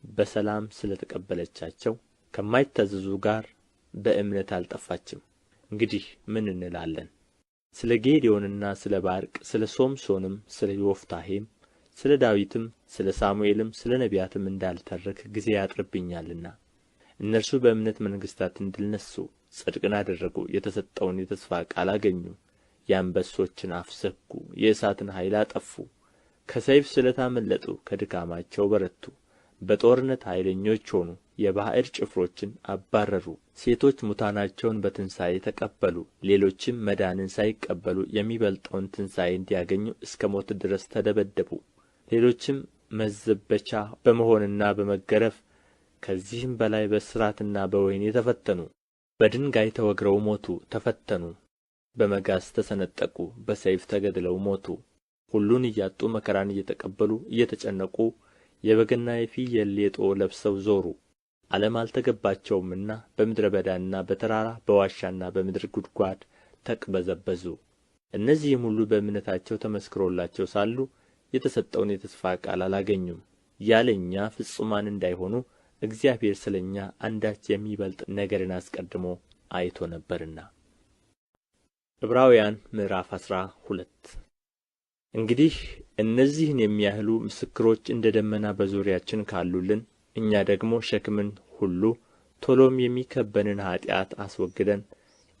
በሰላም ስለ ተቀበለቻቸው ከማይታዘዙ ጋር በእምነት አልጠፋችም። እንግዲህ ምን እንላለን? ስለ ጌዴዎንና ስለ ባርቅ፣ ስለ ሶምሶንም፣ ስለ ዮፍታሔም፣ ስለ ዳዊትም፣ ስለ ሳሙኤልም፣ ስለ ነቢያትም እንዳልተርክ ጊዜ ያጥርብኛልና። እነርሱ በእምነት መንግሥታትን ድል ነሡ፣ ጽድቅን አደረጉ፣ የተሰጠውን የተስፋ ቃል አገኙ፣ የአንበሶችን አፍ ዘጉ፣ የእሳትን ኃይል አጠፉ፣ ከሰይፍ ስለት አመለጡ፣ ከድካማቸው በረቱ፣ በጦርነት ኃይለኞች ሆኑ፣ የባዕድ ጭፍሮችን አባረሩ። ሴቶች ሙታናቸውን በትንሣኤ ተቀበሉ፣ ሌሎችም መዳንን ሳይቀበሉ የሚበልጠውን ትንሣኤ እንዲያገኙ እስከ ሞት ድረስ ተደበደቡ። ሌሎችም መዘበቻ በመሆንና በመገረፍ ከዚህም በላይ በእስራትና በወህኒ ተፈተኑ። በድንጋይ ተወግረው ሞቱ፣ ተፈተኑ፣ በመጋዝ ተሰነጠቁ፣ በሰይፍ ተገድለው ሞቱ። ሁሉን እያጡ መከራን እየተቀበሉ እየተጨነቁ የበግና የፍየል ሌጦ ለብሰው ዞሩ። ዓለም አልተገባቸውምና በምድረ በዳና በተራራ በዋሻና በምድር ጕድጓድ ተቅበዘበዙ። እነዚህም ሁሉ በእምነታቸው ተመስክሮላቸው ሳሉ የተሰጠውን የተስፋ ቃል አላገኙም። ያለ እኛ ፍጹማን እንዳይሆኑ እግዚአብሔር ስለ እኛ አንዳች የሚበልጥ ነገርን አስቀድሞ አይቶ ነበርና። ዕብራውያን ምዕራፍ 12 እንግዲህ እነዚህን የሚያህሉ ምስክሮች እንደ ደመና በዙሪያችን ካሉልን እኛ ደግሞ ሸክምን ሁሉ ቶሎም የሚከበንን ኃጢአት አስወግደን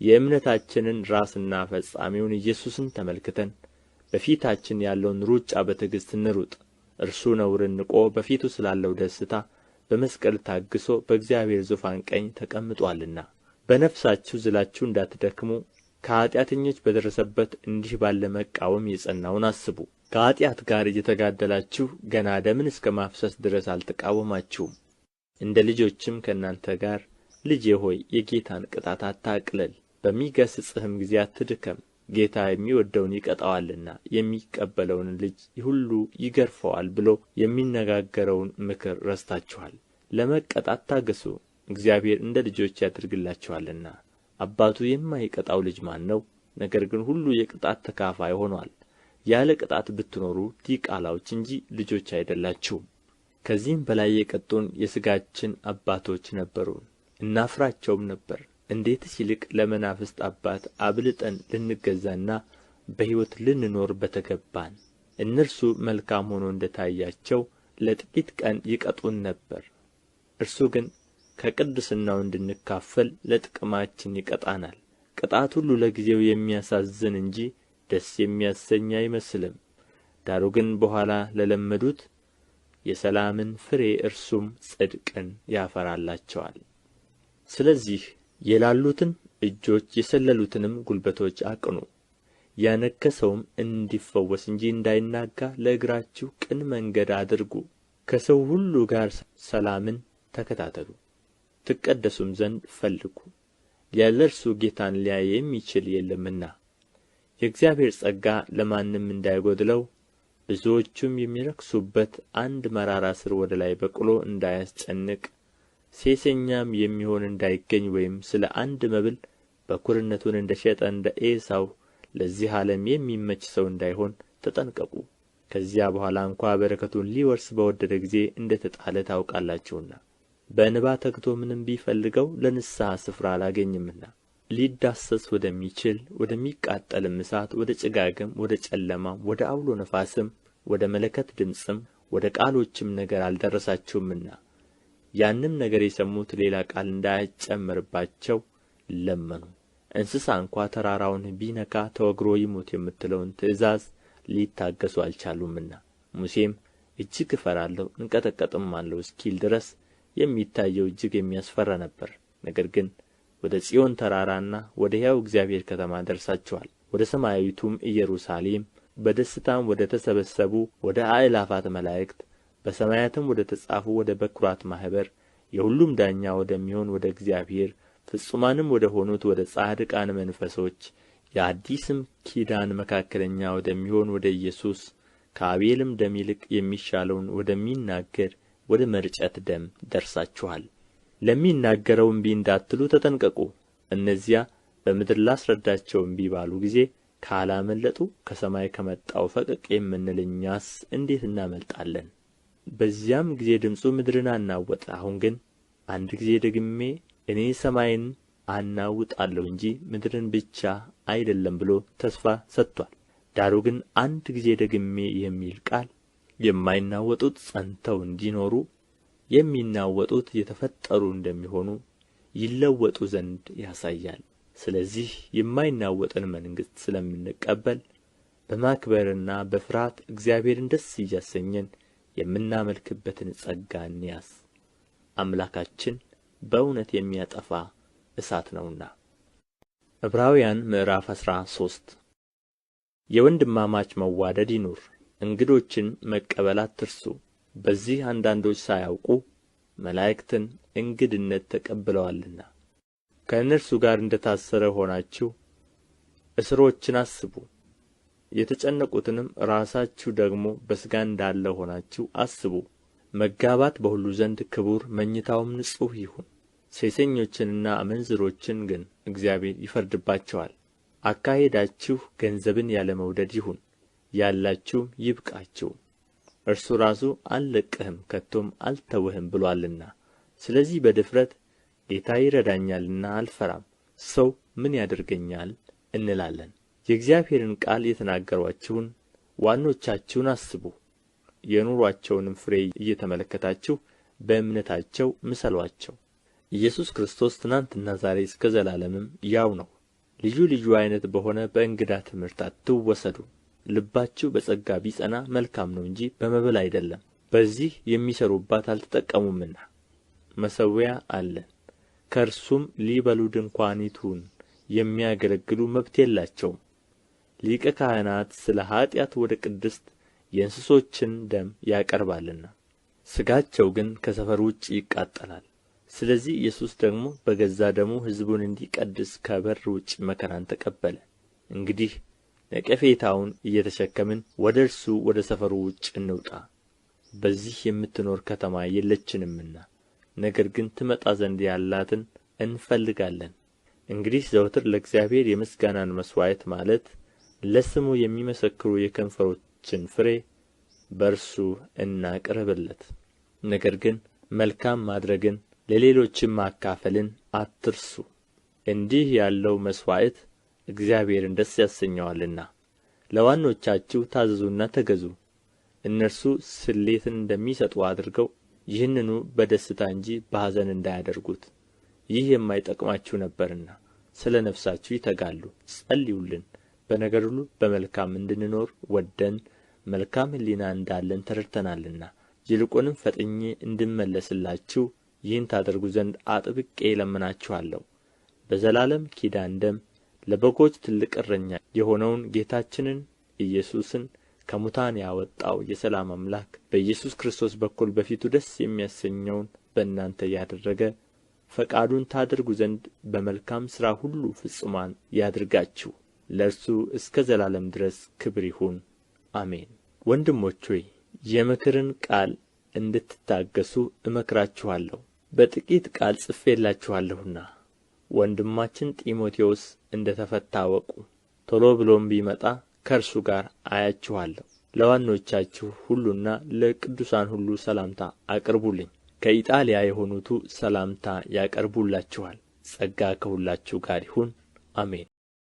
የእምነታችንን ራስና ፈጻሚውን ኢየሱስን ተመልክተን በፊታችን ያለውን ሩጫ በትዕግሥት እንሩጥ። እርሱ ነውርን ንቆ በፊቱ ስላለው ደስታ በመስቀል ታግሶ በእግዚአብሔር ዙፋን ቀኝ ተቀምጦአልና። በነፍሳችሁ ዝላችሁ እንዳትደክሙ ከኃጢአተኞች በደረሰበት እንዲህ ባለ መቃወም የጸናውን አስቡ። ከኃጢአት ጋር እየተጋደላችሁ ገና ደምን እስከ ማፍሰስ ድረስ አልተቃወማችሁም። እንደ ልጆችም ከእናንተ ጋር ልጄ ሆይ የጌታን ቅጣት አታቅልል፣ በሚገሥጽህም ጊዜ አትድከም። ጌታ የሚወደውን ይቀጣዋልና የሚቀበለውን ልጅ ሁሉ ይገርፈዋል ብሎ የሚነጋገረውን ምክር ረስታችኋል። ለመቀጣት ታገሡ፣ እግዚአብሔር እንደ ልጆች ያደርግላችኋልና። አባቱ የማይቀጣው ልጅ ማን ነው? ነገር ግን ሁሉ የቅጣት ተካፋይ ሆነዋል። ያለ ቅጣት ብትኖሩ ዲቃላዎች እንጂ ልጆች አይደላችሁም። ከዚህም በላይ የቀጡን የሥጋችን አባቶች ነበሩን፣ እናፍራቸውም ነበር። እንዴትስ ይልቅ ለመናፍስት አባት አብልጠን ልንገዛና በሕይወት ልንኖር በተገባን። እነርሱ መልካም ሆኖ እንደ ታያቸው ለጥቂት ቀን ይቀጡን ነበር፣ እርሱ ግን ከቅድስናው እንድንካፈል ለጥቅማችን ይቀጣናል። ቅጣት ሁሉ ለጊዜው የሚያሳዝን እንጂ ደስ የሚያሰኝ አይመስልም፣ ዳሩ ግን በኋላ ለለመዱት የሰላምን ፍሬ እርሱም ጽድቅን ያፈራላቸዋል። ስለዚህ የላሉትን እጆች የሰለሉትንም ጉልበቶች አቅኑ፣ ያነከሰውም እንዲፈወስ እንጂ እንዳይናጋ ለእግራችሁ ቅን መንገድ አድርጉ። ከሰው ሁሉ ጋር ሰላምን ተከታተሉ፣ ትቀደሱም ዘንድ ፈልጉ። ያለ እርሱ ጌታን ሊያይ የሚችል የለምና። የእግዚአብሔር ጸጋ ለማንም እንዳይጎድለው ብዙዎቹም የሚረክሱበት አንድ መራራ ሥር ወደ ላይ በቅሎ እንዳያስጨንቅ፣ ሴሰኛም የሚሆን እንዳይገኝ ወይም ስለ አንድ መብል በኵርነቱን እንደ ሸጠ እንደ ኤሳው ለዚህ ዓለም የሚመች ሰው እንዳይሆን ተጠንቀቁ። ከዚያ በኋላ እንኳ በረከቱን ሊወርስ በወደደ ጊዜ እንደ ተጣለ ታውቃላችሁና። በእንባ ተግቶ ምንም ቢፈልገው ለንስሐ ስፍራ አላገኝምና። ሊዳሰስ ወደሚችል ወደሚቃጠልም እሳት፣ ወደ ጭጋግም፣ ወደ ጨለማም፣ ወደ አውሎ ነፋስም፣ ወደ መለከት ድምፅም፣ ወደ ቃሎችም ነገር አልደረሳችሁምና ያንም ነገር የሰሙት ሌላ ቃል እንዳይጨመርባቸው ለመኑ። እንስሳ እንኳ ተራራውን ቢነካ ተወግሮ ይሙት የምትለውን ትእዛዝ ሊታገሱ አልቻሉምና። ሙሴም እጅግ እፈራለሁ እንቀጠቀጥማለሁ እስኪል ድረስ የሚታየው እጅግ የሚያስፈራ ነበር። ነገር ግን ወደ ጽዮን ተራራና ወደ ሕያው እግዚአብሔር ከተማ ደርሳችኋል፣ ወደ ሰማያዊቱም ኢየሩሳሌም፣ በደስታም ወደ ተሰበሰቡ ወደ አእላፋት መላእክት፣ በሰማያትም ወደ ተጻፉ ወደ በኵራት ማኅበር፣ የሁሉም ዳኛ ወደሚሆን ወደ እግዚአብሔር፣ ፍጹማንም ወደ ሆኑት ወደ ጻድቃን መንፈሶች፣ የአዲስም ኪዳን መካከለኛ ወደሚሆን ወደ ኢየሱስ፣ ከአቤልም ደም ይልቅ የሚሻለውን ወደሚናገር ወደ መርጨት ደም ደርሳችኋል። ለሚናገረው እምቢ እንዳትሉ ተጠንቀቁ። እነዚያ በምድር ላስረዳቸው እምቢ ባሉ ጊዜ ካላመለጡ ከሰማይ ከመጣው ፈቀቅ የምንል እኛስ እንዴት እናመልጣለን? በዚያም ጊዜ ድምፁ ምድርን አናወጠ። አሁን ግን አንድ ጊዜ ደግሜ እኔ ሰማይን አናውጣለሁ እንጂ ምድርን ብቻ አይደለም ብሎ ተስፋ ሰጥቶአል። ዳሩ ግን አንድ ጊዜ ደግሜ የሚል ቃል የማይናወጡት ጸንተው እንዲኖሩ የሚናወጡት የተፈጠሩ እንደሚሆኑ ይለወጡ ዘንድ ያሳያል። ስለዚህ የማይናወጥን መንግሥት ስለምንቀበል በማክበርና በፍርሃት እግዚአብሔርን ደስ እያሰኘን የምናመልክበትን ጸጋ እንያዝ። አምላካችን በእውነት የሚያጠፋ እሳት ነውና። ዕብራውያን ምዕራፍ 13 የወንድማማች መዋደድ ይኑር፣ እንግዶችን መቀበል አትርሱ። በዚህ አንዳንዶች ሳያውቁ መላእክትን እንግድነት ተቀብለዋልና ከእነርሱ ጋር እንደ ታሰረ ሆናችሁ እስሮችን አስቡ። የተጨነቁትንም ራሳችሁ ደግሞ በሥጋ እንዳለ ሆናችሁ አስቡ። መጋባት በሁሉ ዘንድ ክቡር፣ መኝታውም ንጹሕ ይሁን። ሴሰኞችንና አመንዝሮችን ግን እግዚአብሔር ይፈርድባቸዋል። አካሄዳችሁ ገንዘብን ያለ መውደድ ይሁን፣ ያላችሁም ይብቃችሁ። እርሱ ራሱ አልለቅህም ከቶም አልተውህም ብሎአልና። ስለዚህ በድፍረት ጌታ ይረዳኛልና አልፈራም፣ ሰው ምን ያደርገኛል እንላለን። የእግዚአብሔርን ቃል የተናገሩአችሁን ዋኖቻችሁን አስቡ። የኑሮአቸውንም ፍሬ እየተመለከታችሁ በእምነታቸው ምሰሉአቸው። ኢየሱስ ክርስቶስ ትናንትና ዛሬ እስከ ዘላለምም ያው ነው። ልዩ ልዩ ዓይነት በሆነ በእንግዳ ትምህርት አትወሰዱ። ልባችሁ በጸጋ ቢጸና መልካም ነው እንጂ በመብል አይደለም። በዚህ የሚሠሩባት አልተጠቀሙምና። መሠዊያ አለን፣ ከእርሱም ሊበሉ ድንኳኒቱን የሚያገለግሉ መብት የላቸውም። ሊቀ ካህናት ስለ ኃጢአት ወደ ቅድስት የእንስሶችን ደም ያቀርባልና ሥጋቸው ግን ከሰፈር ውጭ ይቃጠላል። ስለዚህ ኢየሱስ ደግሞ በገዛ ደሙ ሕዝቡን እንዲቀድስ ከበር ውጭ መከራን ተቀበለ። እንግዲህ ነቀፌታውን እየተሸከምን ወደ እርሱ ወደ ሰፈሩ ውጭ እንውጣ። በዚህ የምትኖር ከተማ የለችንምና ነገር ግን ትመጣ ዘንድ ያላትን እንፈልጋለን። እንግዲህ ዘወትር ለእግዚአብሔር የምስጋናን መሥዋዕት ማለት ለስሙ የሚመሰክሩ የከንፈሮችን ፍሬ በእርሱ እናቅርብለት። ነገር ግን መልካም ማድረግን ለሌሎችም ማካፈልን አትርሱ። እንዲህ ያለው መሥዋዕት እግዚአብሔርን ደስ ያሰኘዋልና። ለዋኖቻችሁ ታዘዙና ተገዙ፣ እነርሱ ስሌትን እንደሚሰጡ አድርገው ይህንኑ በደስታ እንጂ በሐዘን እንዳያደርጉት፣ ይህ የማይጠቅማችሁ ነበርና። ስለ ነፍሳችሁ ይተጋሉ። ጸልዩልን። በነገር ሁሉ በመልካም እንድንኖር ወደን መልካም ሕሊና እንዳለን ተረድተናልና። ይልቁንም ፈጥኜ እንድመለስላችሁ ይህን ታደርጉ ዘንድ አጥብቄ እለምናችኋለሁ። በዘላለም ኪዳን ደም ለበጎች ትልቅ እረኛ የሆነውን ጌታችንን ኢየሱስን ከሙታን ያወጣው የሰላም አምላክ በኢየሱስ ክርስቶስ በኩል በፊቱ ደስ የሚያሰኘውን በእናንተ እያደረገ ፈቃዱን ታደርጉ ዘንድ በመልካም ሥራ ሁሉ ፍጹማን ያድርጋችሁ። ለእርሱ እስከ ዘላለም ድረስ ክብር ይሁን፣ አሜን። ወንድሞች ሆይ የምክርን ቃል እንድትታገሡ እመክራችኋለሁ። በጥቂት ቃል ጽፌላችኋለሁና። ወንድማችን ጢሞቴዎስ እንደ ተፈታ እወቁ። ቶሎ ብሎም ቢመጣ ከእርሱ ጋር አያችኋለሁ። ለዋኖቻችሁ ሁሉና ለቅዱሳን ሁሉ ሰላምታ አቅርቡልኝ። ከኢጣልያ የሆኑቱ ሰላምታ ያቀርቡላችኋል። ጸጋ ከሁላችሁ ጋር ይሁን፣ አሜን።